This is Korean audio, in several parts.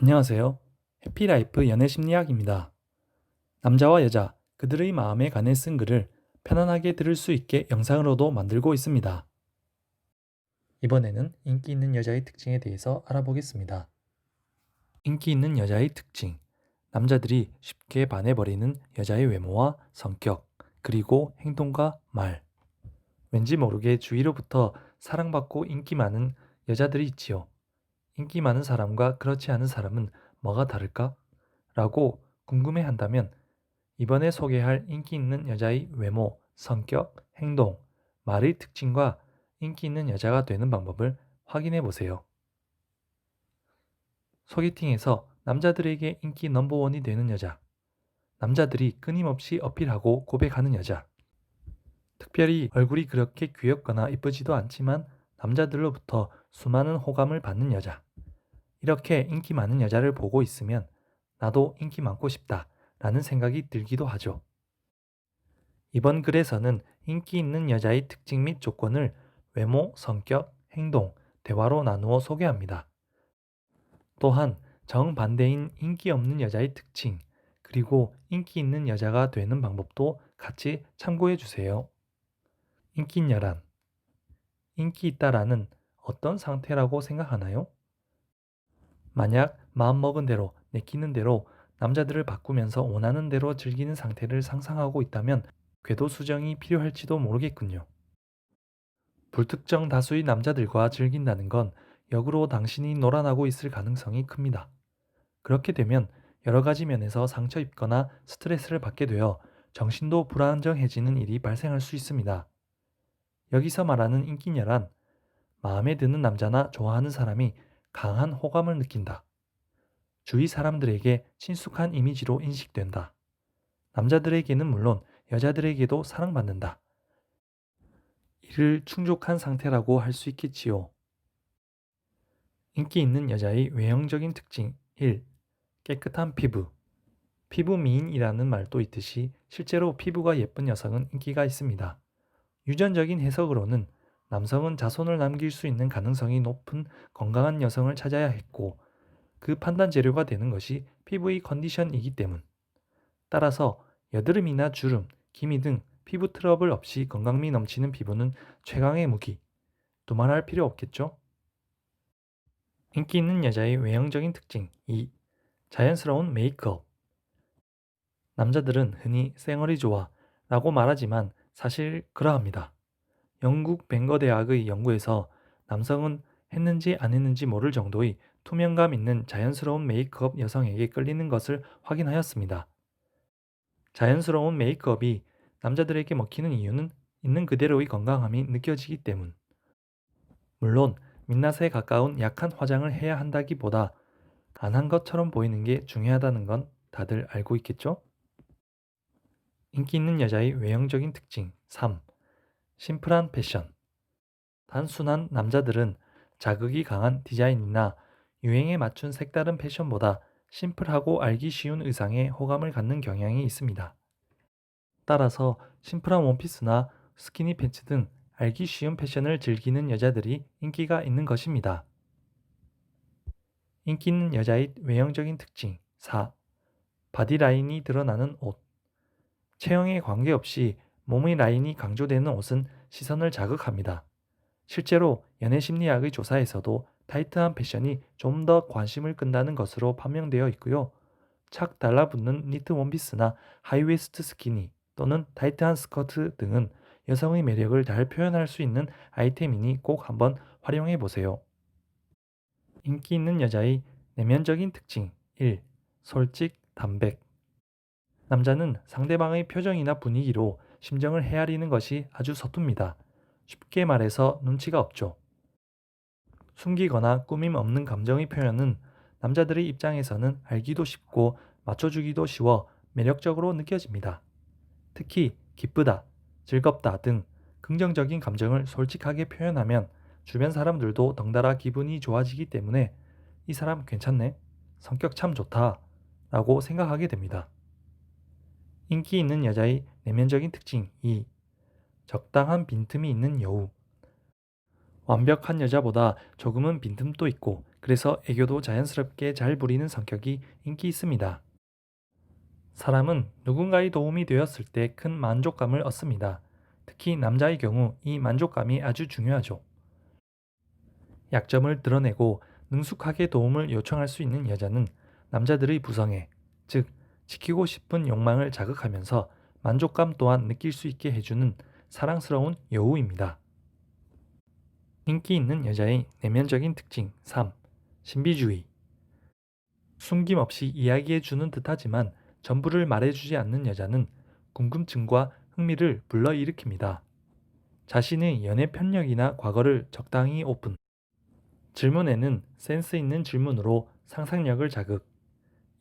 안녕하세요. 해피라이프 연애심리학입니다. 남자와 여자, 그들의 마음에 관해 쓴 글을 편안하게 들을 수 있게 영상으로도 만들고 있습니다. 이번에는 인기 있는 여자의 특징에 대해서 알아보겠습니다. 인기 있는 여자의 특징. 남자들이 쉽게 반해버리는 여자의 외모와 성격, 그리고 행동과 말. 왠지 모르게 주위로부터 사랑받고 인기 많은 여자들이 있지요. 인기 많은 사람과 그렇지 않은 사람은 뭐가 다를까? 라고 궁금해한다면 이번에 소개할 인기 있는 여자의 외모, 성격, 행동, 말의 특징과 인기 있는 여자가 되는 방법을 확인해 보세요. 소개팅에서 남자들에게 인기 넘버원이 되는 여자. 남자들이 끊임없이 어필하고 고백하는 여자. 특별히 얼굴이 그렇게 귀엽거나 이쁘지도 않지만 남자들로부터 수많은 호감을 받는 여자. 이렇게 인기 많은 여자를 보고 있으면 나도 인기 많고 싶다 라는 생각이 들기도 하죠. 이번 글에서는 인기 있는 여자의 특징 및 조건을 외모, 성격, 행동, 대화로 나누어 소개합니다. 또한 정반대인 인기 없는 여자의 특징, 그리고 인기 있는 여자가 되는 방법도 같이 참고해 주세요. 인기녀란 인기 있다라는 어떤 상태라고 생각하나요? 만약 마음먹은 대로, 내키는 대로 남자들을 바꾸면서 원하는 대로 즐기는 상태를 상상하고 있다면 궤도 수정이 필요할지도 모르겠군요. 불특정 다수의 남자들과 즐긴다는 건 역으로 당신이 놀아나고 있을 가능성이 큽니다. 그렇게 되면 여러 가지 면에서 상처 입거나 스트레스를 받게 되어 정신도 불안정해지는 일이 발생할 수 있습니다. 여기서 말하는 인기녀란 마음에 드는 남자나 좋아하는 사람이 강한 호감을 느낀다. 주위 사람들에게 친숙한 이미지로 인식된다. 남자들에게는 물론 여자들에게도 사랑받는다. 이를 충족한 상태라고 할 수 있겠지요. 인기 있는 여자의 외형적인 특징 1. 깨끗한 피부. 피부 미인이라는 말도 있듯이 실제로 피부가 예쁜 여성은 인기가 있습니다. 유전적인 해석으로는 남성은 자손을 남길 수 있는 가능성이 높은 건강한 여성을 찾아야 했고 그 판단 재료가 되는 것이 피부의 컨디션이기 때문. 따라서 여드름이나 주름, 기미 등 피부 트러블 없이 건강미 넘치는 피부는 최강의 무기. 두말할 필요 없겠죠? 인기 있는 여자의 외형적인 특징 2. 자연스러운 메이크업. 남자들은 흔히 쌩얼이 좋아 라고 말하지만 사실 그러합니다. 영국 벵거 대학의 연구에서 남성은 했는지 안 했는지 모를 정도의 투명감 있는 자연스러운 메이크업 여성에게 끌리는 것을 확인하였습니다. 자연스러운 메이크업이 남자들에게 먹히는 이유는 있는 그대로의 건강함이 느껴지기 때문. 물론 민낯에 가까운 약한 화장을 해야 한다기보다 안 한 것처럼 보이는 게 중요하다는 건 다들 알고 있겠죠? 인기 있는 여자의 외형적인 특징 3. 심플한 패션. 단순한 남자들은 자극이 강한 디자인이나 유행에 맞춘 색다른 패션보다 심플하고 알기 쉬운 의상에 호감을 갖는 경향이 있습니다. 따라서 심플한 원피스나 스키니 팬츠 등 알기 쉬운 패션을 즐기는 여자들이 인기가 있는 것입니다. 인기 있는 여자의 외형적인 특징 4. 바디라인이 드러나는 옷. 체형에 관계없이 몸의 라인이 강조되는 옷은 시선을 자극합니다. 실제로 연애심리학의 조사에서도 타이트한 패션이 좀 더 관심을 끈다는 것으로 판명되어 있고요. 착 달라붙는 니트 원피스나 하이웨스트 스키니 또는 타이트한 스커트 등은 여성의 매력을 잘 표현할 수 있는 아이템이니 꼭 한번 활용해 보세요. 인기 있는 여자의 내면적인 특징 1. 솔직, 담백. 남자는 상대방의 표정이나 분위기로 심정을 헤아리는 것이 아주 서툽니다. 쉽게 말해서 눈치가 없죠. 숨기거나 꾸밈 없는 감정의 표현은 남자들의 입장에서는 알기도 쉽고 맞춰주기도 쉬워 매력적으로 느껴집니다. 특히 기쁘다, 즐겁다 등 긍정적인 감정을 솔직하게 표현하면 주변 사람들도 덩달아 기분이 좋아지기 때문에 이 사람 괜찮네, 성격 참 좋다 라고 생각하게 됩니다. 인기 있는 여자의 내면적인 특징 2. 적당한 빈틈이 있는 여우. 완벽한 여자보다 조금은 빈틈도 있고 그래서 애교도 자연스럽게 잘 부리는 성격이 인기 있습니다. 사람은 누군가의 도움이 되었을 때 큰 만족감을 얻습니다. 특히 남자의 경우 이 만족감이 아주 중요하죠. 약점을 드러내고 능숙하게 도움을 요청할 수 있는 여자는 남자들의 부성애, 즉 지키고 싶은 욕망을 자극하면서 만족감 또한 느낄 수 있게 해주는 사랑스러운 여우입니다. 인기 있는 여자의 내면적인 특징 3. 신비주의. 숨김없이 이야기해주는 듯하지만 전부를 말해주지 않는 여자는 궁금증과 흥미를 불러일으킵니다. 자신의 연애 편력이나 과거를 적당히 오픈. 질문에는 센스 있는 질문으로 상상력을 자극.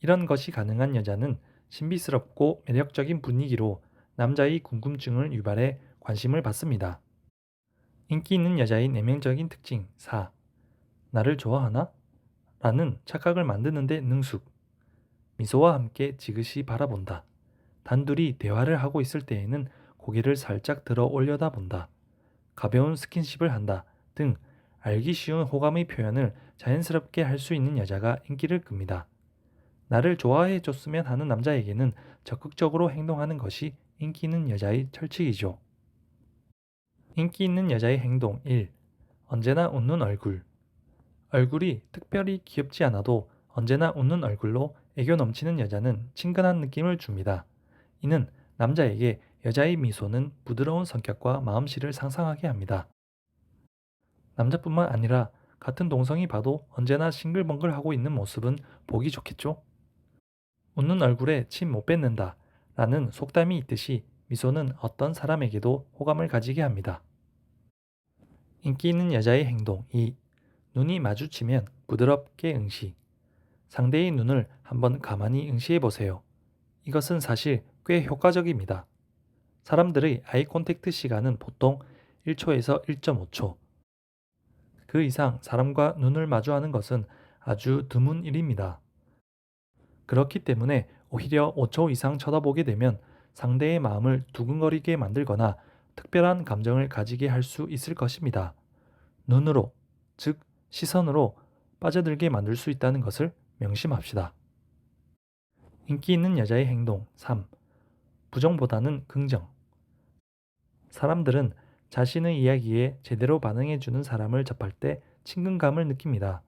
이런 것이 가능한 여자는 신비스럽고 매력적인 분위기로 남자의 궁금증을 유발해 관심을 받습니다. 인기 있는 여자의 내면적인 특징 4. 나를 좋아하나? 라는 착각을 만드는데 능숙. 미소와 함께 지그시 바라본다. 단둘이 대화를 하고 있을 때에는 고개를 살짝 들어 올려다 본다. 가벼운 스킨십을 한다 등 알기 쉬운 호감의 표현을 자연스럽게 할 수 있는 여자가 인기를 끕니다. 나를 좋아해 줬으면 하는 남자에게는 적극적으로 행동하는 것이 인기 있는 여자의 철칙이죠. 인기 있는 여자의 행동 1. 언제나 웃는 얼굴. 얼굴이 특별히 귀엽지 않아도 언제나 웃는 얼굴로 애교 넘치는 여자는 친근한 느낌을 줍니다. 이는 남자에게 여자의 미소는 부드러운 성격과 마음씨를 상상하게 합니다. 남자뿐만 아니라 같은 동성이 봐도 언제나 싱글벙글하고 있는 모습은 보기 좋겠죠? 웃는 얼굴에 침 못 뱉는다 라는 속담이 있듯이 미소는 어떤 사람에게도 호감을 가지게 합니다. 인기 있는 여자의 행동 2. 눈이 마주치면 부드럽게 응시. 상대의 눈을 한번 가만히 응시해 보세요. 이것은 사실 꽤 효과적입니다. 사람들의 아이 콘택트 시간은 보통 1초에서 1.5초. 그 이상 사람과 눈을 마주하는 것은 아주 드문 일입니다. 그렇기 때문에 오히려 5초 이상 쳐다보게 되면 상대의 마음을 두근거리게 만들거나 특별한 감정을 가지게 할 수 있을 것입니다. 눈으로, 즉 시선으로 빠져들게 만들 수 있다는 것을 명심합시다. 인기 있는 여자의 행동 3. 부정보다는 긍정. 사람들은 자신의 이야기에 제대로 반응해주는 사람을 접할 때 친근감을 느낍니다.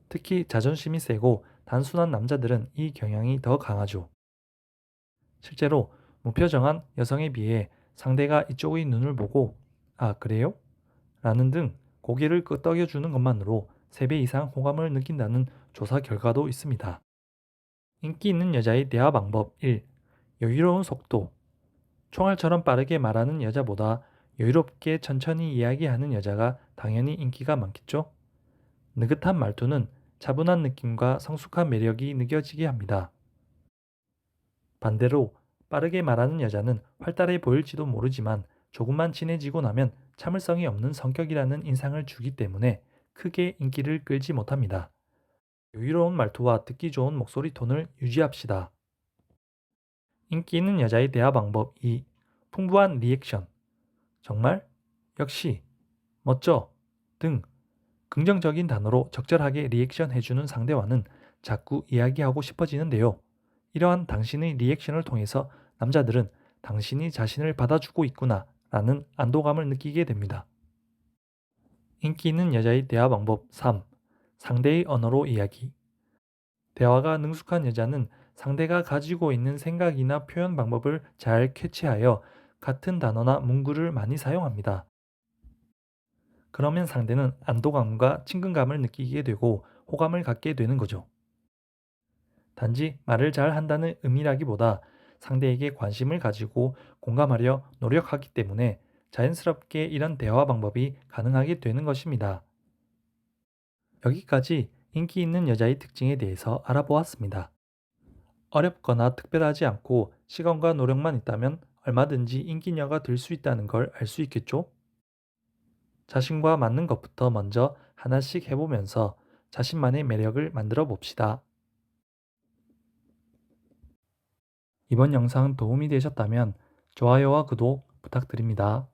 특히 자존심이 세고 단순한 남자들은 이 경향이 더 강하죠. 실제로 무표정한 여성에 비해 상대가 이쪽의 눈을 보고 아, 그래요? 라는 등 고개를 끄덕여주는 것만으로 3배 이상 호감을 느낀다는 조사 결과도 있습니다. 인기 있는 여자의 대화 방법 1. 여유로운 속도. 총알처럼 빠르게 말하는 여자보다 여유롭게 천천히 이야기하는 여자가 당연히 인기가 많겠죠? 느긋한 말투는 차분한 느낌과 성숙한 매력이 느껴지게 합니다. 반대로 빠르게 말하는 여자는 활달해 보일지도 모르지만 조금만 친해지고 나면 참을성이 없는 성격이라는 인상을 주기 때문에 크게 인기를 끌지 못합니다. 여유로운 말투와 듣기 좋은 목소리 톤을 유지합시다. 인기 있는 여자의 대화 방법 2. 풍부한 리액션. 정말? 역시? 멋져? 등 긍정적인 단어로 적절하게 리액션 해주는 상대와는 자꾸 이야기하고 싶어지는데요. 이러한 당신의 리액션을 통해서 남자들은 당신이 자신을 받아주고 있구나 라는 안도감을 느끼게 됩니다. 인기 있는 여자의 대화 방법 3. 상대의 언어로 이야기. 대화가 능숙한 여자는 상대가 가지고 있는 생각이나 표현 방법을 잘 캐치하여 같은 단어나 문구를 많이 사용합니다. 그러면 상대는 안도감과 친근감을 느끼게 되고 호감을 갖게 되는 거죠. 단지 말을 잘 한다는 의미라기보다 상대에게 관심을 가지고 공감하려 노력하기 때문에 자연스럽게 이런 대화 방법이 가능하게 되는 것입니다. 여기까지 인기 있는 여자의 특징에 대해서 알아보았습니다. 어렵거나 특별하지 않고 시간과 노력만 있다면 얼마든지 인기녀가 될 수 있다는 걸 알 수 있겠죠? 자신과 맞는 것부터 먼저 하나씩 해보면서 자신만의 매력을 만들어 봅시다. 이번 영상 도움이 되셨다면 좋아요와 구독 부탁드립니다.